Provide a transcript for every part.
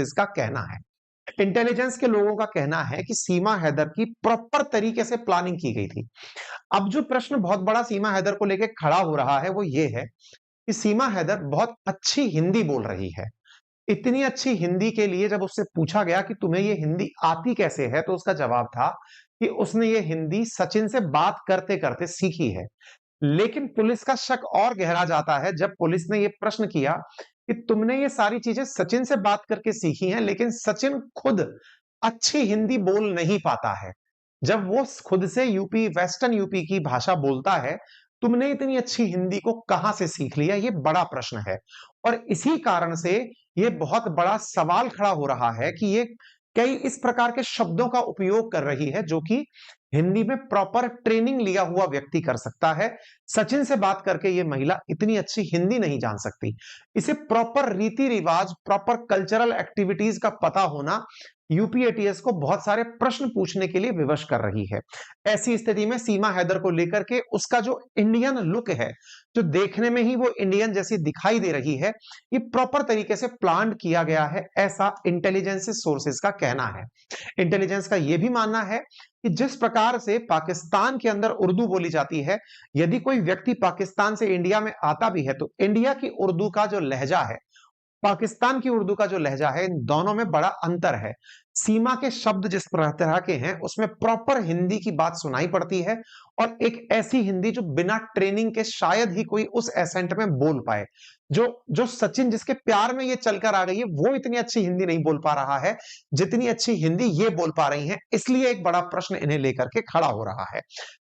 का कहना है, इंटेलिजेंस के लोगों का कहना है कि सीमा हैदर की प्रॉपर तरीके से प्लानिंग की गई थी। अब जो प्रश्न बहुत बड़ा सीमा हैदर को लेके खड़ा हो रहा है वो ये है कि सीमा हैदर बहुत अच्छी हिंदी बोल रही है। इतनी अच्छी हिंदी के लिए जब उससे पूछा गया कि तुम्हें ये हिंदी आती कैसे है, तो उसका जवाब था कि उसने ये हिंदी सचिन से बात करते-करते सीखी है। लेकिन पुलिस का शक और गहरा जाता है जब पुलिस ने ये प्रश्न किया कि तुमने ये सारी चीजें सचिन से बात करके सीखी हैं, लेकिन सचिन खुद अच्छी हिंदी बोल नहीं पाता है। जब वो खुद से यूपी वेस्टर्न यूपी की भाषा बोलता है, तुमने इतनी अच्छी हिंदी को कहां से सीख लिया? ये बड़ा प्रश्न है। और इसी कारण से ये बहुत बड़ा सवाल खड़ा हो रहा है कि ये कई इस प्रकार के शब्दों का उपयोग कर रही है जो कि हिंदी में प्रॉपर ट्रेनिंग लिया हुआ व्यक्ति कर सकता है। सचिन से बात करके ये महिला इतनी अच्छी हिंदी नहीं जान सकती। इसे प्रॉपर रीति रिवाज, प्रॉपर कल्चरल एक्टिविटीज का पता होना यूपी एटीएस को बहुत सारे प्रश्न पूछने के लिए विवश कर रही है। ऐसी स्थिति में सीमा हैदर को लेकर के उसका जो इंडियन लुक है, जो देखने में ही वो इंडियन जैसी दिखाई दे रही है, ये प्रॉपर तरीके से प्लान किया गया है, ऐसा इंटेलिजेंस सोर्सेज का कहना है। इंटेलिजेंस का यह भी मानना है कि जिस प्रकार से पाकिस्तान के अंदर उर्दू बोली जाती है, यदि कोई व्यक्ति पाकिस्तान से इंडिया में आता भी है तो इंडिया की उर्दू का जो लहजा है, पाकिस्तान की उर्दू का जो लहजा है, इन दोनों में बड़ा अंतर है। सीमा के शब्द जिस तरह के हैं, उसमें प्रॉपर हिंदी की बात सुनाई पड़ती है और एक ऐसी हिंदी जो बिना ट्रेनिंग के शायद ही कोई उस एसेंट में बोल पाए। जो जो सचिन जिसके प्यार में ये चलकर आ गई है, वो इतनी अच्छी हिंदी नहीं बोल पा रहा है, जितनी अच्छी हिंदी ये बोल पा रही हैं। इसलिए एक बड़ा प्रश्न इन्हें लेकर के खड़ा हो रहा है।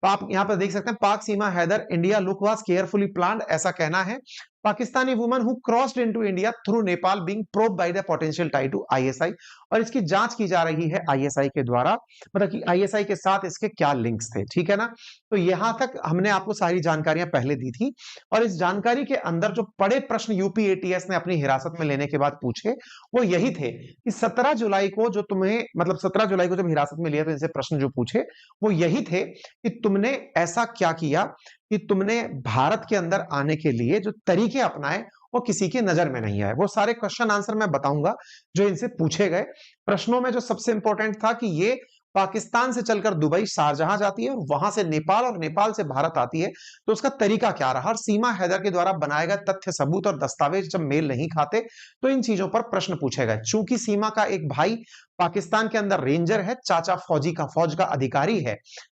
तो आप यहां पर देख सकते हैं, Pak Seema Haidar India look was carefully planned, ऐसा कहना है। Pakistani woman who crossed into India through Nepal being probe by the potential tie to ISI, और इसकी जांच की जा रही है आईएसआई के द्वारा, मतलब कि आईएसआई के साथ इसके क्या लिंक्स थे, ठीक है ना। तो यहां तक हमने आपको सारी जानकारियां पहले दी थी, और इस जानकारी के अंदर जो बड़े प्रश्न यूपी एटीएस ने अपनी हिरासत में लेने के बाद पूछे, वो यही थे कि 17 जुलाई को जो तुम्हें, मतलब 17 जुलाई को जब हिरासत में लिया तो इनसे प्रश्न जो पूछे वो यही थे कि तुमने ऐसा क्या किया कि तुमने भारत के अंदर आने के लिए जो तरीके अपनाए वो किसी की नजर में नहीं आए। वो सारे क्वेश्चन आंसर मैं बताऊंगा जो इनसे पूछे गए। प्रश्नों में जो सबसे इंपॉर्टेंट था कि ये पाकिस्तान से चलकर दुबई शारजहां जाती है और वहां से नेपाल, और नेपाल से भारत आती है, तो उसका तरीका क्या रहा। और सीमा हैदर के द्वारा बनाए गए तथ्य सबूत और दस्तावेज जब मेल नहीं खाते तो इन चीजों पर प्रश्न पूछे गए। चूंकि सीमा का एक भाई पाकिस्तान के अंदर रेंजर है, चाचा फौज का अधिकारी है,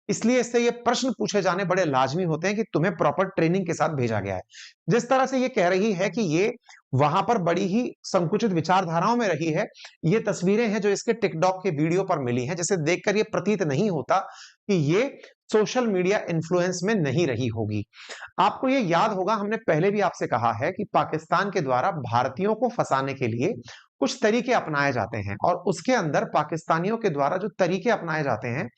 इसलिए इससे ये प्रश्न पूछे जाने बड़े लाजमी होते हैं कि तुम्हें प्रॉपर ट्रेनिंग के साथ भेजा गया है। जिस तरह से ये कह रही है कि ये वहां पर बड़ी ही संकुचित विचारधाराओं में रही है, ये तस्वीरें हैं जो इसके टिकटॉक के वीडियो पर मिली हैं, जिसे देखकर ये प्रतीत नहीं होता कि ये सोशल मीडिया इन्फ्लुएंस में नहीं रही होगी। आपको ये याद होगा, हमने पहले भी आपसे कहा है कि पाकिस्तान के द्वारा भारतीयों को फंसाने के लिए कुछ तरीके अपनाए जाते हैं, और उसके अंदर पाकिस्तानियों के द्वारा जो तरीके अपनाए जाते हैं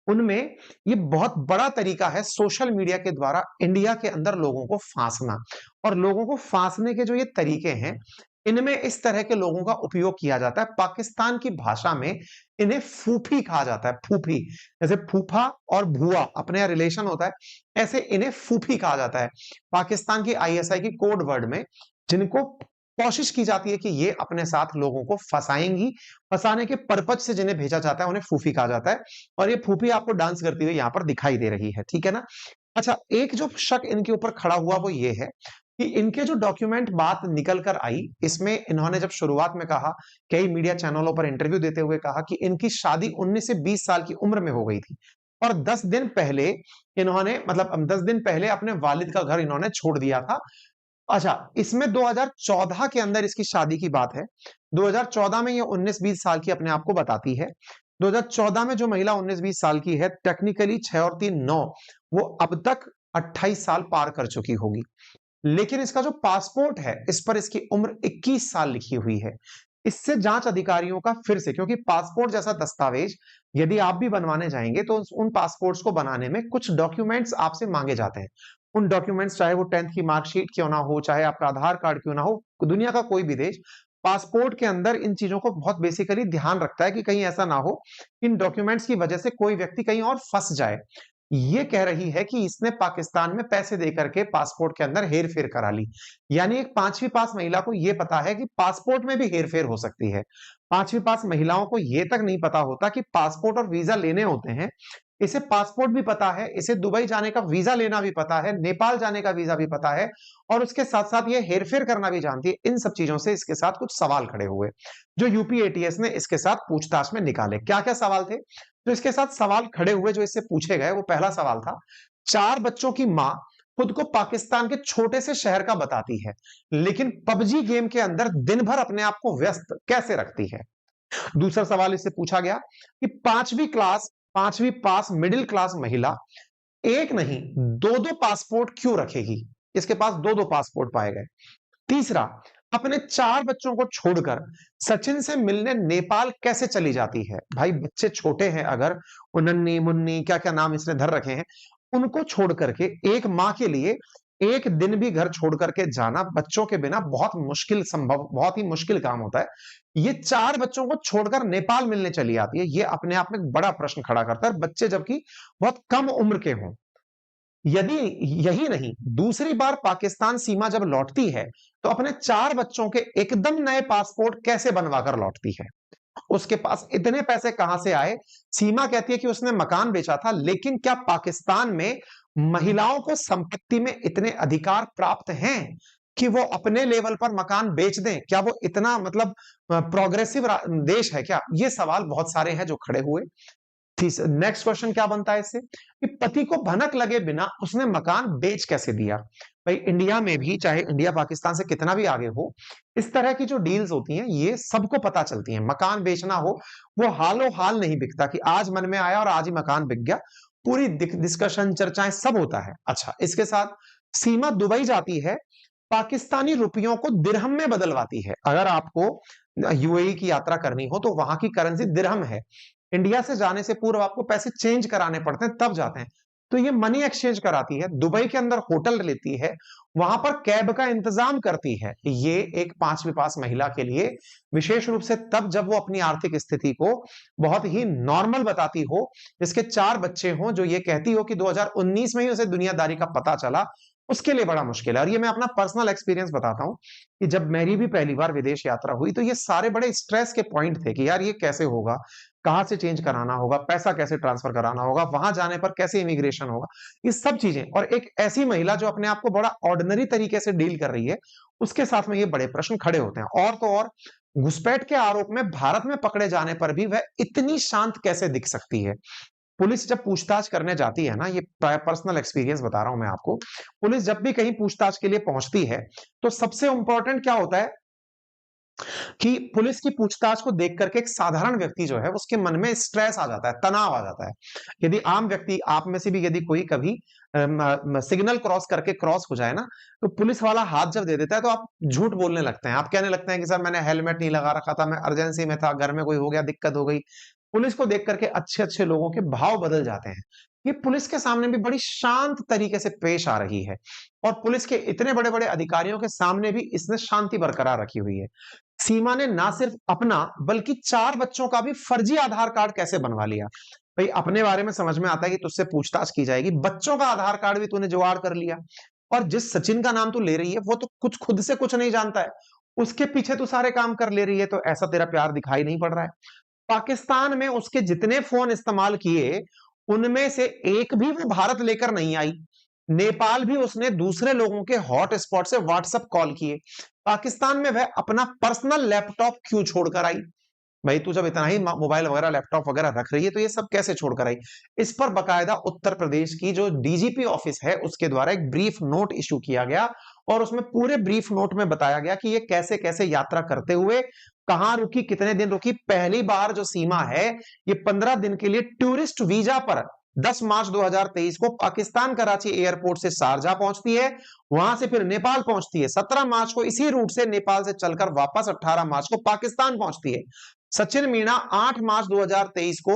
उनमें ये बहुत बड़ा तरीका है सोशल मीडिया के द्वारा इंडिया के अंदर लोगों को फांसना। और लोगों को फांसने के जो ये तरीके हैं, इनमें इस तरह के लोगों का उपयोग किया जाता है। पाकिस्तान की भाषा में इन्हें फूफी कहा जाता है, फूफी। जैसे फूफा और भुआ अपने यहाँ रिलेशन होता है, ऐसे इन्हें फूफी कहा जाता है। पाकिस्तान की आईएसआई की कोड वर्ड में जिनको कोशिश की जाती है कि ये अपने साथ लोगों को फंसाएंगी, फंसाने के पर्पज से जिन्हें भेजा जाता है उन्हें फूफी कहा जाता है। और ये फूफी आपको डांस करती हुई यहाँ पर दिखाई दे रही है, ठीक है ना। अच्छा, एक जो शक इनके ऊपर खड़ा हुआ वो ये है कि इनके जो डॉक्यूमेंट बात निकल कर आई, इसमें इन्होंने जब शुरुआत में कहा, कई मीडिया चैनलों पर इंटरव्यू देते हुए कहा कि इनकी शादी 19 से 20 साल की उम्र में हो गई थी, और 10 दिन पहले इन्होंने, मतलब 10 दिन पहले अपने वालिद का घर इन्होंने छोड़ दिया था। अच्छा, इसमें 2014 के अंदर इसकी शादी की बात है। 2014 में ये 19-20 साल की अपने आप को बताती है। 2014 में जो महिला 19-20 साल की है, टेक्निकली 6 और 3 9, वो अब तक 28 साल पार कर चुकी होगी। लेकिन इसका जो पासपोर्ट है, इस पर इसकी उम्र 21 साल लिखी हुई है। इससे जांच अधिकारियों का फिर से, क्योंकि पासपोर्ट जैसा दस्तावेज यदि आप भी बनवाने जाएंगे तो उन पासपोर्ट्स को बनाने में कुछ डॉक्यूमेंट्स आपसे मांगे जाते हैं। उन डॉक्यूमेंट्स, चाहे वो 10th की मार्कशीट क्यों ना हो, चाहे आपका आधार कार्ड क्यों ना हो, दुनिया का कोई भी देश पासपोर्ट के अंदर इन चीजों को बहुत बेसिकली ध्यान रखता है कि कहीं ऐसा ना हो इन डॉक्यूमेंट्स की वजह से कोई व्यक्ति कहीं और फंस जाए। ये कह रही है कि इसने पाकिस्तान में पैसे देकर के पासपोर्ट के अंदर हेर-फेर करा ली। यानी एक 5वीं पास महिला को ये पता है कि पासपोर्ट में भी हेर-फेर हो सकती है। 5वीं पास महिलाओं को ये तक नहीं पता होता कि पासपोर्ट और वीज़ा लेने होते हैं। इसे पासपोर्ट भी पता है, इसे दुबई जाने का वीज़ा लेना भी पता है, नेपाल जाने का वीज़ा भी पता है और उसके साथ-साथ ये हेर-फेर करना भी जानती है। इन सब चीज़ों से इसके साथ कुछ सवाल खड़े हुए, जो यूपी एटीएस ने इसके साथ पूछताछ में निकाले। क्या-क्या सवाल थे? जो इसके साथ सवाल खड़े हुए, जो इससे पूछे गए, वो पहला सवाल था, 4 बच्चों की माँ खुद को पाकिस्तान के छोटे से शहर का बताती है, लेकिन पबजी गेम के अंदर दिन भर अपने आप को व्यस्त कैसे रखती है? दूसरा सवाल इससे पूछा गया कि 5वीं पास मिडिल क्लास महिला एक नहीं 2-2 पासपोर्ट क्यों रखेगी? इसके पास 2-2 पासपोर्ट पाए गए। तीसरा, अपने 4 बच्चों को छोड़कर सचिन से मिलने नेपाल कैसे चली जाती है? भाई बच्चे छोटे हैं, अगर वो नन्ही, मुन्नी क्या-क्या नाम इसने धर रखे हैं, उनको छोड़ करके एक माँ के लिए 1 दिन भी घर छोड़ करके जाना बच्चों के बिना बहुत ही मुश्किल काम होता है। ये 4 बच्चों को छोड़कर नेपाल मिलने चली आती है, ये अपने आप में एक बड़ा प्रश्न खड़ा करता है, बच्चे जबकि बहुत कम उम्र के हों। यदि यही नहीं, दूसरी बार पाकिस्तान सीमा जब लौटती है, तो अपने 4 बच्चों के एकदम नए पासपोर्ट कैसे बनवा कर लौटती है? उसके पास इतने पैसे कहां से आए? सीमा कहती है कि उसने मकान बेचा था, लेकिन क्या पाकिस्तान में महिलाओं को संपत्ति में इतने अधिकार प्राप्त हैं कि वो अपने लेवल पर मकान बेच दें? क्या वो इतना मतलब प्रोग्रेसिव देश है क्या? ये सवाल बहुत सारे हैं जो खड़े हुए। नेक्स्ट क्वेश्चन क्या बनता है इससे कि पति को भनक लगे बिना उसने मकान बेच कैसे दिया? भाई इंडिया में भी, चाहे इंडिया पाकिस्तान से कितना भी आगे हो, इस तरह की जो डील्स होती हैं ये सबको पता चलती हैं। मकान बेचना हो, वो हालो हाल नहीं बिकता कि आज मन में आया और आज ही मकान बिक गया। पूरी डिस्कशन, चर्चाएं सब होता है। अच्छा, इसके साथ सीमा दुबई जाती है, पाकिस्तानी रुपयों को दिरहम में बदलवाती है। अगर आपको यूएई की यात्रा करनी हो तो वहां की करेंसी दिरहम है। इंडिया से जाने से पूर्व आपको पैसे चेंज कराने पड़ते हैं, तब जाते हैं। तो ये मनी एक्सचेंज कराती है, दुबई के अंदर होटल लेती है, वहां पर कैब का इंतजाम करती है। ये एक 5वीं पास महिला के लिए विशेष रूप से तब जब वो अपनी आर्थिक स्थिति को बहुत ही नॉर्मल बताती हो, जिसके 4 बच्चे हों, जो ये कहती हो कि 2019 में ही उसे दुनियादारी का पता चला, उसके लिए बड़ा मुश्किल है। और ये मैं अपना पर्सनल एक्सपीरियंस बताता हूं कि जब मेरी भी पहली बार विदेश यात्रा हुई, तो ये सारे बड़े स्ट्रेस के पॉइंट थे कि यार ये कैसे होगा, कहाँ से चेंज कराना होगा, पैसा कैसे ट्रांसफर कराना होगा, वहां जाने पर कैसे इमिग्रेशन होगा, ये सब चीजें। और एक ऐसी महिला जो अपने आप को बड़ा ऑर्डिनरी तरीके से डील कर रही है, उसके साथ में ये बड़े प्रश्न खड़े होते हैं। और तो और, घुसपैठ के आरोप में भारत में पकड़े जाने पर भी वह इतनी शांत कैसे दिख सकती है? पुलिस जब पूछताछ करने जाती है ना, ये पर्सनल एक्सपीरियंस बता रहा हूं मैं आपको, पुलिस जब भी कहीं पूछताछ के लिए पहुंचती है, तो सबसे इंपॉर्टेंट क्या होता है कि पुलिस की पूछताछ को देख करके एक साधारण व्यक्ति जो है, उसके मन में स्ट्रेस आ जाता है, तनाव आ जाता है। यदि आम व्यक्ति, आप में से भी यदि कोई कभी सिग्नल क्रॉस करके क्रॉस हो जाए ना, तो पुलिस वाला हाथ जब दे देता है, तो आप झूठ बोलने लगते हैं। आप कहने लगते हैं कि सर मैंने हेलमेट नहीं लगा रखा था, मैं इमरजेंसी में था, घर में कोई हो गया, दिक्कत हो गई। पुलिस को देख करके अच्छे-अच्छे लोगों के भाव बदल जाते हैं। ये पुलिस के सामने भी बड़ी शांत तरीके से पेश आ रही है और पुलिस के इतने बड़े-बड़े अधिकारियों के सामने भी इसने शांति बरकरार रखी हुई है। सीमा ने ना सिर्फ अपना बल्कि 4 बच्चों का भी फर्जी आधार कार्ड कैसे बनवा लिया? भाई अपने बारे में समझ में आता है कि तुझसे पूछताछ की जाएगी, बच्चों का आधार कार्ड भी तूने जुगाड़ कर लिया। और जिस सचिन का नाम तू ले रही है, वो तो कुछ खुद से कुछ नहीं जानता है, उसके पीछे तू सारे काम कर ले रही है, तो ऐसा तेरा प्यार दिखाई नहीं पड़ रहा है। पाकिस्तान में उसके जितने फोन इस्तेमाल किए, उनमें से एक भी वो भारत लेकर नहीं आई। नेपाल भी उसने दूसरे लोगों के हॉटस्पॉट से व्हाट्सएप कॉल किए। पाकिस्तान में वह अपना पर्सनल लैपटॉप क्यों छोड़कर आई? भाई तू जब इतना ही मोबाइल वगैरह, लैपटॉप वगैरह रख रही है, तो ये सब कैसे छोड़कर आई? इस पर बकायदा उत्तर प्रदेश की जो डीजीपी ऑफिस है, उसके द्वारा एक ब्रीफ नोट इश्यू किया गया और उसमें पूरे ब्रीफ नोट में बताया गया कि ये कैसे-कैसे यात्रा करते हुए, कहां रुकी, कितने दिन रुकी। पहली बार जो सीमा है, ये 15 दिन के लिए टूरिस्ट वीजा पर 10 मार्च 2023 को पाकिस्तान कराची एयरपोर्ट से शारजाह पहुंचती है, वहां से फिर नेपाल पहुंचती है। 17 मार्च को इसी रूट से नेपाल से चलकर वापस 18 मार्च को पाकिस्तान पहुंचती है। सचिन मीणा 8 मार्च 2023 को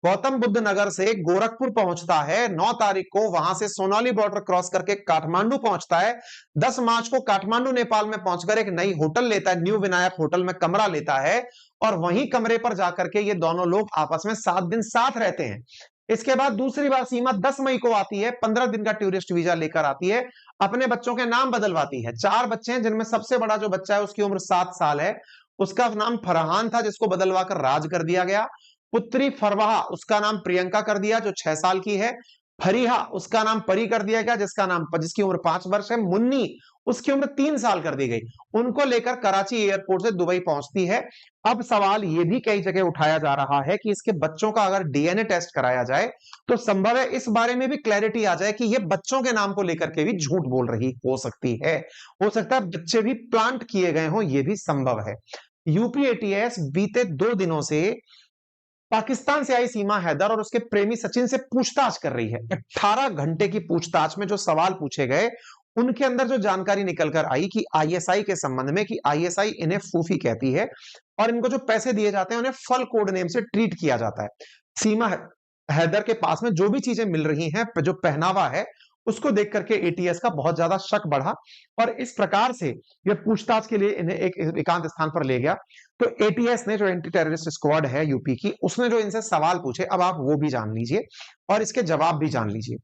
गौतम बुद्ध नगर से गोरखपुर पहुंचता है। 9 तारीख को वहां से सोनाली बॉर्डर क्रॉस करके काठमांडू पहुंचता है। 10 मार्च को काठमांडू नेपाल में पहुंचकर एक नई होटल लेता है, न्यू विनायक होटल में कमरा लेता है और वहीं कमरे पर जाकर के ये दोनों लोग आपस में 7 दिन साथ रहते हैं। इसके बाद दूसरी बार सीमा 10 मई को आती है, 15 दिन का टूरिस्ट वीजा लेकर आती है, अपने बच्चों के नाम बदलवाती है। 4 बच्चे हैं जिनमें सबसे बड़ा जो बच्चा है उसकी उम्र 7 साल है, उसका नाम फरहान था जिसको बदलवा कर राज कर दिया गया। पुत्री फरवाहा उसका नाम प्रियंका कर दिया जो 6 साल की है। फरीहा उसका नाम परी कर दिया गया जिसकी उम्र 5 वर्ष है। मुन्नी उसकी उम्र 3 साल कर दी गई। उनको लेकर कराची एयरपोर्ट से दुबई पहुंचती है। अब सवाल यह भी कई जगह उठाया जा रहा है कि इसके बच्चों का अगर डीएनए टेस्ट कराया जाए तो संभव है इस बारे में भी क्लैरिटी आ जाए कि ये बच्चों के नाम को लेकर के भी झूठ बोल रही हो सकती है। हो सकता है बच्चे भी प्लांट किए गए हों, यह भी संभव है। यूपी एटीएस बीते 2 दिनों से पाकिस्तान से आई सीमा हैदर और उसके प्रेमी सचिन से पूछताछ कर रही है। 18 घंटे की पूछताछ में जो सवाल पूछे गए उनके अंदर जो जानकारी निकलकर आई कि आईएसआई के संबंध में, कि आईएसआई इन्हें फूफी कहती है और इनको जो पैसे दिए जाते हैं उन्हें फल कोड नेम से ट्रीट किया जाता है। सीमा हैदर के पास में जो भी चीजें मिल रही हैं, जो पहनावा है, उसको देख करके एटीएस का बहुत ज्यादा शक बढ़ा और इस प्रकार से यह पूछताछ के लिए इन्हें एक एकांत स्थान पर ले गया। तो एटीएस ने, जो एंटी टेररिस्ट स्क्वाड है यूपी की, उसने जो इनसे सवाल पूछे अब आप वो भी जान लीजिए और इसके जवाब भी जान लीजिए।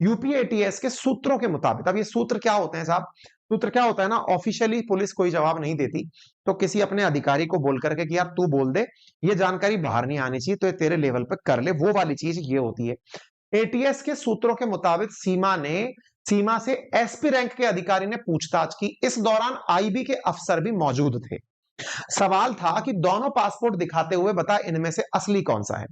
यूपी एटीएस के सूत्रों के मुताबिक, अब ये सूत्र क्या होते हैं साहब? सूत्र क्या होता है ना, ऑफिशियली पुलिस कोई जवाब नहीं देती तो किसी अपने अधिकारी को बोल करके कि यार तू बोल दे, ये जानकारी बाहर नहीं आनी चाहिए तो ये तेरे लेवल पे कर ले, वो वाली चीज ये होती है। एटीएस के सूत्रों के मुताबिक सीमा से एसपी रैंक के अधिकारी ने पूछताछ की। इस दौरान आईबी के अफसर भी मौजूद थे। सवाल था कि दोनों पासपोर्ट दिखाते हुए बता इनमें से असली कौन सा है।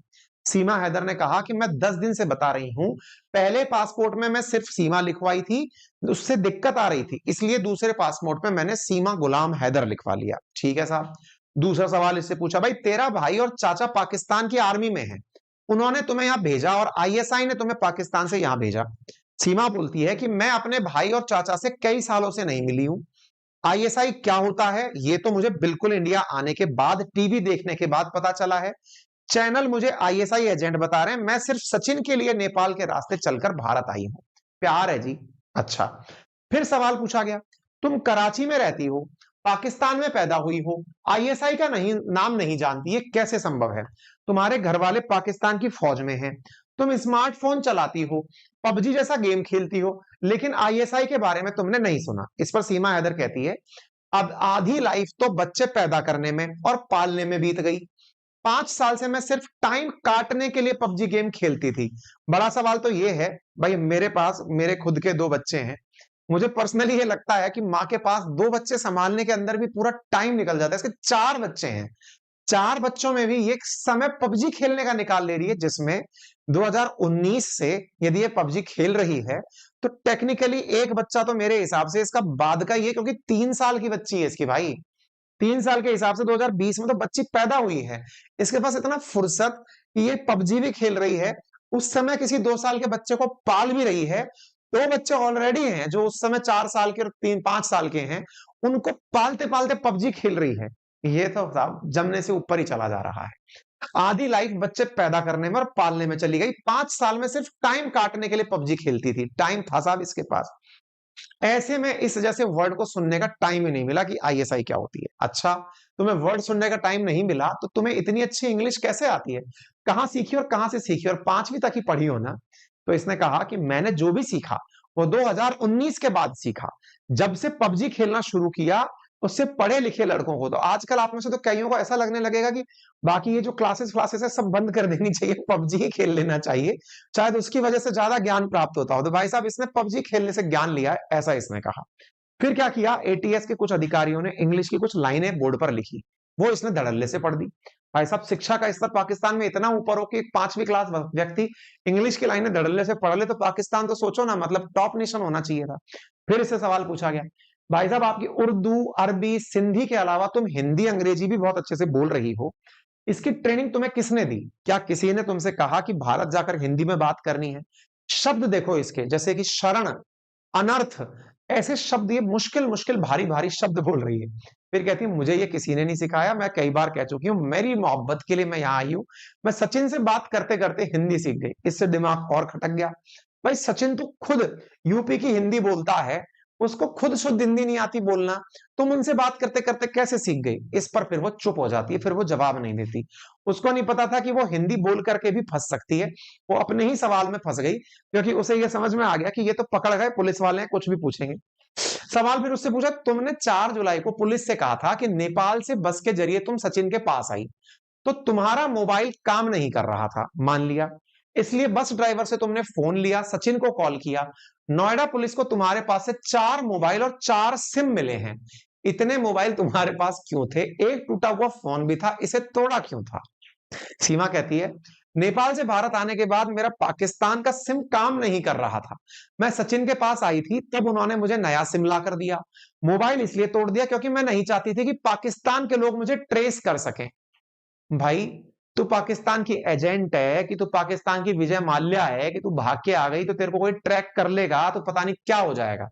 सीमा हैदर ने कहा कि मैं 10 दिन से बता रही हूं, पहले पासपोर्ट में मैं सिर्फ सीमा लिखवाई थी, उससे दिक्कत आ रही थी, इसलिए दूसरे पासपोर्ट में मैंने सीमा गुलाम हैदर लिखवा लिया। ठीक है साहब। दूसरा सवाल इससे पूछा, भाई तेरा भाई और चाचा पाकिस्तान की आर्मी में है, उन्होंने तुम्हें यहां भेजा और आईएसआई ने तुम्हें पाकिस्तान से यहां भेजा। सीमा बोलती है कि मैं अपने भाई और चाचा से कई सालों से नहीं मिली हूं। आईएसआई क्या होता है ये तो मुझे बिल्कुल इंडिया आने के बाद, टीवी देखने के बाद पता चला है। चैनल मुझे आईएसआई एजेंट बता रहे हैं, मैं सिर्फ सचिन के लिए नेपाल के रास्ते चलकर भारत आई हूं। प्यार है जी। अच्छा, फिर सवाल पूछा गया, तुम कराची में रहती हो, पाकिस्तान में पैदा हुई हो, आईएसआई का नाम नहीं जानती, ये कैसे संभव है? तुम्हारे घर वाले पाकिस्तान की फौज में हैं, तुम स्मार्टफोन चलाती हो, पबजी जैसा गेम खेलती हो, लेकिन आईएसआई के बारे में तुमने नहीं सुना। इस पर सीमा हैदर कहती है, अब आधी लाइफ तो बच्चे पैदा करने में और पालने में बीत गई। 5 साल से मैं सिर्फ टाइम काटने के लिए पबजी गेम खेलती थी। बड़ा सवाल तो ये है, भाई मेरे पास मेरे खुद के 2 बच्चे हैं, मुझे पर्सनली ये लगता है कि माँ के पास 2 बच्चे संभालने के अंदर भी पूरा टाइम निकल जाता है। इसके 4 बच्चे हैं, 4 बच्चों में भी ये समय पबजी खेलने का निकाल ले रही है, जिसमें 2019 से यदि ये पबजी खेल रही है तो टेक्निकली एक बच्चा तो मेरे हिसाब से इसका बाद का ये, क्योंकि 3 साल की बच्ची है इसकी भाई, 3 साल के हिसाब से 2020 में तो बच्ची पैदा हुई है। इसके पास इतना फुर्सत कि ये पबजी भी खेल रही है, उस समय किसी 2 साल के बच्चे को पाल भी रही है। 2 बच्चे ऑलरेडी हैं जो उस समय 4 साल के और 3-5 साल के हैं, उनको पालते पालते पबजी खेल रही है। ये तो साहब जमने से ऊपर ही चला जा रहा है। आधी लाइफ बच्चे पैदा करने में और पालने में चली गई, 5 साल में सिर्फ टाइम काटने के लिए पबजी खेलती थी। टाइम था साहब इसके पास। ऐसे में इस जैसे वर्ड को सुनने का टाइम ही नहीं मिला कि आईएसआई क्या होती है। अच्छा, तुम्हें वर्ड सुनने का टाइम नहीं मिला तो तुम्हें इतनी अच्छी इंग्लिश कैसे आती है? कहां सीखी और कहां से सीखी? और 5वीं तक ही पढ़ी हो ना? तो इसने कहा कि मैंने जो भी सीखा वो 2019 के बाद सीखा, जब से पबजी खेलना शुरू किया। उससे पढ़े लिखे लड़कों को तो आजकल आप में से तो कईयों को ऐसा लगने लगेगा कि बाकी ये जो क्लासेस है सब बंद कर देनी चाहिए, पबजी ही खेल लेना चाहिए, शायद उसकी वजह से ज्यादा ज्ञान प्राप्त होता हो। तो भाई साहब इसने पबजी खेलने से ज्ञान लिया है, ऐसा इसने कहा। फिर क्या किया, एटीएस के कुछ अधिकारियों ने इंग्लिश की कुछ लाइनें बोर्ड पर लिखी, वो इसने धड़ल्ले से पढ़ दी। भाई साहब सशिक्षा का स्तर पाकिस्तान में इतना ऊपर हो कि 5वीं क्लास व्यक्ति इंग्लिश की लाइनें धड़ल्ले से पढ़ ले तो पाकिस्तान तो सोचो ना, मतलब टॉप नेशन होना चाहिए था। फिर इससे सवाल पूछा गया, भाई साहब आपकी उर्दू, अरबी, सिंधी के अलावा तुम हिंदी अंग्रेजी भी बहुत अच्छे से बोल रही हो, इसकी ट्रेनिंग तुम्हें किसने दी? क्या किसी ने तुमसे कहा कि भारत जाकर हिंदी में बात करनी है? शब्द देखो इसके, जैसे कि शरण, अनर्थ, ऐसे शब्द, ये मुश्किल मुश्किल भारी भारी शब्द बोल रही है। फिर कहती है मुझे ये किसी ने नहीं सिखाया, मैं कई बार कह चुकी हूँ, मेरी मोहब्बत के लिए मैं यहाँ आई हूँ, मैं सचिन से बात करते करते हिंदी सीख गई। इससे दिमाग और खटक गया। भाई सचिन तो खुद यूपी की हिंदी बोलता है, उसको खुद शुद्ध हिंदी नहीं आती बोलना, तुम उनसे बात करते करते कैसे सीख गई? इस पर फिर वो चुप हो जाती है, फिर वो जवाब नहीं देती। उसको नहीं पता था कि वो हिंदी बोल करके भी फंस सकती है। वो अपने ही सवाल में फंस गई, क्योंकि उसे ये समझ में आ गया कि ये तो पकड़ गए, पुलिस वाले हैं, कुछ भी पूछेंगे। सवाल फिर उससे पूछा, तुमने 4 जुलाई को पुलिस से कहा था कि नेपाल से बस के जरिए तुम सचिन के पास आई, तो तुम्हारा मोबाइल काम नहीं कर रहा था, मान लिया। इसलिए बस ड्राइवर से तुमने फोन लिया, सचिन को कॉल किया। नोएडा पुलिस को तुम्हारे पास से 4 मोबाइल और 4 सिम मिले हैं। इतने मोबाइल तुम्हारे पास क्यों थे? एक टूटा हुआ फोन भी था, इसे तोड़ा क्यों था? सीमा कहती है, नेपाल से भारत आने के बाद मेरा पाकिस्तान का सिम काम नहीं कर रहा था। मैं सचिन के पास आई थी, तब उन्होंने मुझे नया सिम ला कर दिया। मोबाइल इसलिए तोड़ दिया क्योंकि मैं नहीं चाहती थी कि पाकिस्तान के लोग मुझे ट्रेस कर सकें। भाई, तू पाकिस्तान की एजेंट है कि तू पाकिस्तान की विजय माल्या है कि तू भाग के आ गई तो तेरे को कोई ट्रैक कर लेगा तो पता नहीं क्या हो जाएगा।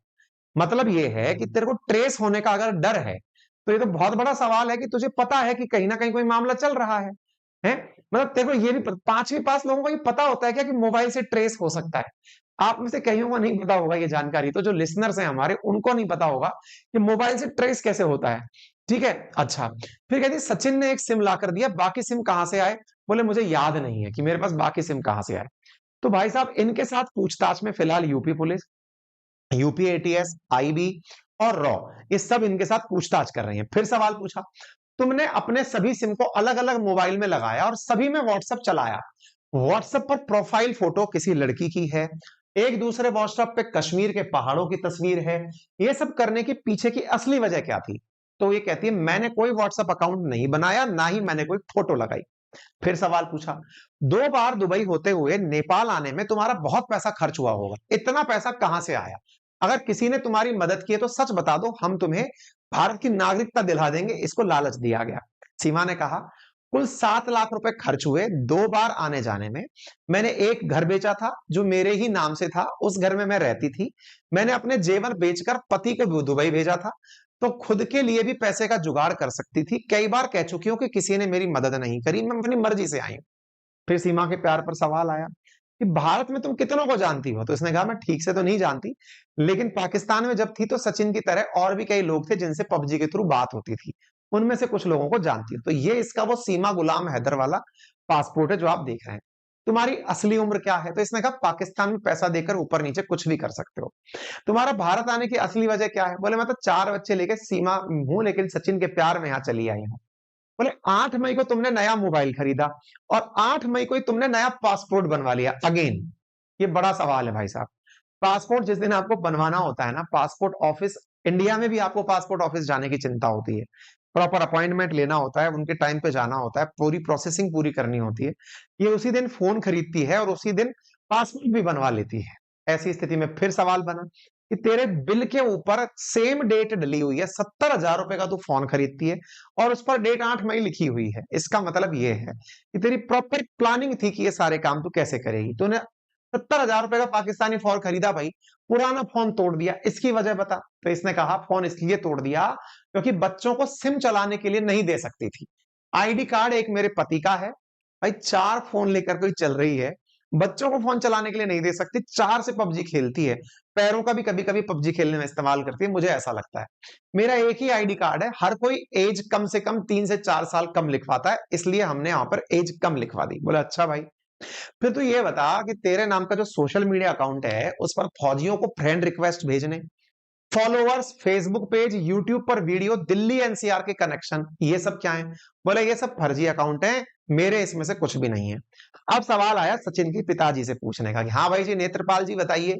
मतलब ये है कि तेरे को ट्रेस होने का अगर डर है, तो ये तो बहुत बड़ा सवाल है कि तुझे पता है कि कहीं ना कहीं कोई मामला चल रहा है? मतलब तेरे को ये भी 5वीं पास लोगों को ये पता होता है क्या कि मोबाइल से ट्रेस हो सकता है? आप में से कईयों को नहीं पता होगा ये जानकारी, तो जो लिसनर्स हैं हमारे, उनको नहीं पता होगा कि मोबाइल से ट्रेस कैसे होता है। ठीक है, अच्छा। फिर कहती सचिन ने एक सिम ला कर दिया, बाकी सिम कहां से आए? बोले मुझे याद नहीं है कि मेरे पास बाकी सिम कहां से आए। तो भाई साहब, इनके साथ पूछताछ में फिलहाल UP police, UP ATS, IB और रॉ, ये सब इनके साथ पूछताछ कर रही हैं। फिर सवाल पूछा, तुमने अपने सभी सिम को अलग अलग मोबाइल में लगाया और सभी में व्हाट्सएप चलाया। व्हाट्सएप पर प्रोफाइल फोटो किसी लड़की की है, एक दूसरे व्हाट्सएप पे कश्मीर के पहाड़ों की तस्वीर है। ये सब करने के पीछे की असली वजह क्या थी? तो ये कहती है, मैंने कोई व्हाट्सएप अकाउंट नहीं बनाया, ना ही मैंने कोई फोटो लगाई। फिर सवाल पूछा, 2 बार दुबई होते हुए नेपाल आने में तुम्हारा बहुत पैसा खर्च हुआ होगा, इतना पैसा कहां से आया? अगर किसी ने तुम्हारी मदद की है तो सच बता दो, हम तुम्हें भारत की नागरिकता दिला देंगे। इसको लालच दिया गया। सीमा ने कहा, कुल 7 लाख रुपए खर्च हुए 2 बार आने जाने में। मैंने एक घर बेचा था जो मेरे ही नाम से था, उस घर में मैं रहती थी। मैंने अपने जेवर बेचकर पति को दुबई भेजा था, तो खुद के लिए भी पैसे का जुगाड़ कर सकती थी। कई बार कह चुकी हूं कि किसी ने मेरी मदद नहीं करी, मैं अपनी मर्जी से आई हूं। फिर सीमा के प्यार पर सवाल आया कि भारत में तुम कितनों को जानती हो? तो इसने कहा, मैं ठीक से तो नहीं जानती, लेकिन पाकिस्तान में जब थी तो सचिन की तरह और भी कई लोग थे जिनसे पबजी के थ्रू बात होती थी, उनमें से कुछ लोगों को जानती हूँ। तो ये इसका वो सीमा गुलाम हैदर वाला पासपोर्ट है जो आप देख रहे हैं। तुम्हारी असली उम्र क्या है? तो इसने कहा, पाकिस्तान में पैसा देकर ऊपर नीचे कुछ भी कर सकते हो। तुम्हारा भारत आने की असली वजह क्या है? बोले मैं तो 4 बच्चे लेके सीमा हूं, लेकिन सचिन के प्यार में यहाँ चली आई हूँ। बोले 8 मई को तुमने नया मोबाइल खरीदा और 8 मई को ही तुमने नया पासपोर्ट बनवा लिया। अगेन, ये बड़ा सवाल है भाई साहब। पासपोर्ट जिस दिन आपको बनवाना होता है ना, पासपोर्ट ऑफिस, इंडिया में भी आपको पासपोर्ट ऑफिस जाने की चिंता होती है, प्रॉपर अपॉइंटमेंट लेना होता है, उनके टाइम पे जाना होता है, पूरी प्रोसेसिंग पूरी करनी होती है। ये उसी दिन फोन खरीदती है और उसी दिन पासपोर्ट भी बनवा लेती है। ऐसी स्थिति में फिर सवाल बना कि तेरे बिल के ऊपर सेम डेट डली हुई है, 70,000 रुपए का तू फोन खरीदती है और उस पर डेट 8 मई लिखी हुई है। इसका मतलब ये है कि तेरी प्रॉपर प्लानिंग थी कि ये सारे काम तू कैसे करेगी। तूने 70,000 रुपए का पाकिस्तानी फोन खरीदा भाई, पुराना फोन तोड़ दिया, इसकी वजह बता। तो इसने कहा, फोन इसलिए तोड़ दिया क्योंकि बच्चों को सिम चलाने के लिए नहीं दे सकती थी। आईडी कार्ड एक मेरे पति का है भाई, 4 फोन लेकर कोई चल रही है, बच्चों को फोन चलाने के लिए नहीं दे सकती, 4 से पबजी खेलती है, पैरों का भी कभी कभी पबजी खेलने में इस्तेमाल करती है, मुझे ऐसा लगता है। मेरा एक ही आईडी कार्ड है, हर कोई एज कम से कम 3 से 4 साल कम लिखवाता है, इसलिए हमने यहां पर एज कम लिखवा दी। बोला अच्छा भाई, फिर तू ये बता कि तेरे नाम का जो सोशल मीडिया अकाउंट है, उस पर फौजियों को फ्रेंड रिक्वेस्ट भेजने, फॉलोअर्स, फेसबुक पेज, यूट्यूब पर वीडियो, दिल्ली एनसीआर के कनेक्शन, ये सब क्या है? बोले ये सब फर्जी अकाउंट है, मेरे इसमें से कुछ भी नहीं है। अब सवाल आया सचिन के पिताजी से पूछने का कि हाँ भाई जी, नेत्रपाल जी बताइए।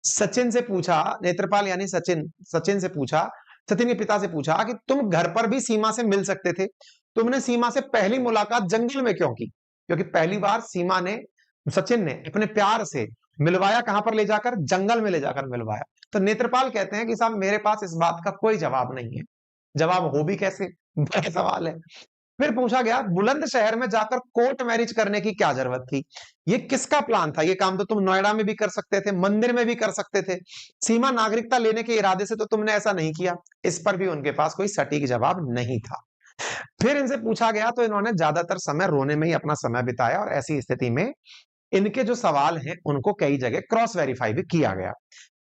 सचिन से पूछा, नेत्रपाल यानी सचिन, सचिन से पूछा, सचिन के पिता से पूछा कि तुम घर पर भी सीमा से मिल सकते थे, तुमने सीमा से पहली मुलाकात जंगल में क्यों की? क्योंकि पहली बार सीमा ने, सचिन ने अपने प्यार से मिलवाया कहां पर ले जाकर? जंगल में ले जाकर मिलवाया। तो नेत्रपाल कहते हैं कि साहब मेरे पास इस बात का कोई जवाब नहीं है। जवाब हो भी कैसे, बड़ा सवाल है। फिर पूछा गया, बुलंदशहर में जाकर कोर्ट मैरिज करने की क्या जरूरत थी? ये किसका प्लान था? ये काम तो तुम नोएडा में भी कर सकते थे, मंदिर में भी कर सकते थे। सीमा नागरिकता लेने के इरादे से तो तुमने ऐसा नहीं किया। इस पर भी उनके पास कोई सटीक जवाब नहीं था। फिर इनसे पूछा गया तो इन्होंने ज्यादातर समय रोने में ही अपना समय बिताया और ऐसी स्थिति में इनके जो सवाल हैं उनको कई जगह क्रॉस वेरीफाई भी किया गया।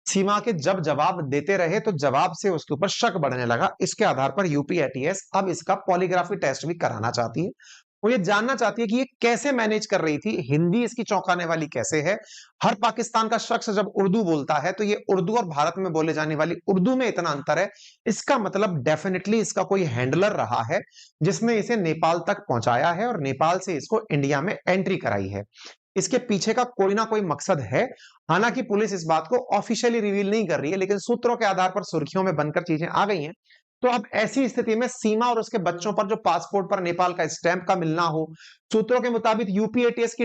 सीमा के जब जवाब देते रहे तो जवाब से उसके ऊपर शक बढ़ने लगा। इसके आधार पर यूपी एटीएस अब इसका पॉलीग्राफी टेस्ट भी कराना चाहती है। वो ये जानना चाहती है कि ये कैसे मैनेज कर रही थी, हिंदी इसकी चौंकाने वाली कैसे है। हर पाकिस्तान का शख्स जब उर्दू बोलता है तो ये उर्दू और भारत में बोले जाने वाली उर्दू में इतना अंतर है, इसका मतलब डेफिनेटली इसका कोई हैंडलर रहा है जिसने इसे नेपाल तक पहुंचाया है और नेपाल से इसको इंडिया में एंट्री कराई है। इसके पीछे का कोई ना कोई मकसद है। हालांकि पुलिस इस बात को ऑफिशियली रिवील नहीं कर रही है, लेकिन सूत्रों के आधार पर सुर्खियों में बनकर चीजें आ गई हैं। तो अब ऐसी स्थिति में सीमा और उसके बच्चों पर जो पासपोर्ट पर नेपाल का स्टैंप का मिलना हो, सूत्रों के मुताबिक यूपी एटीएस की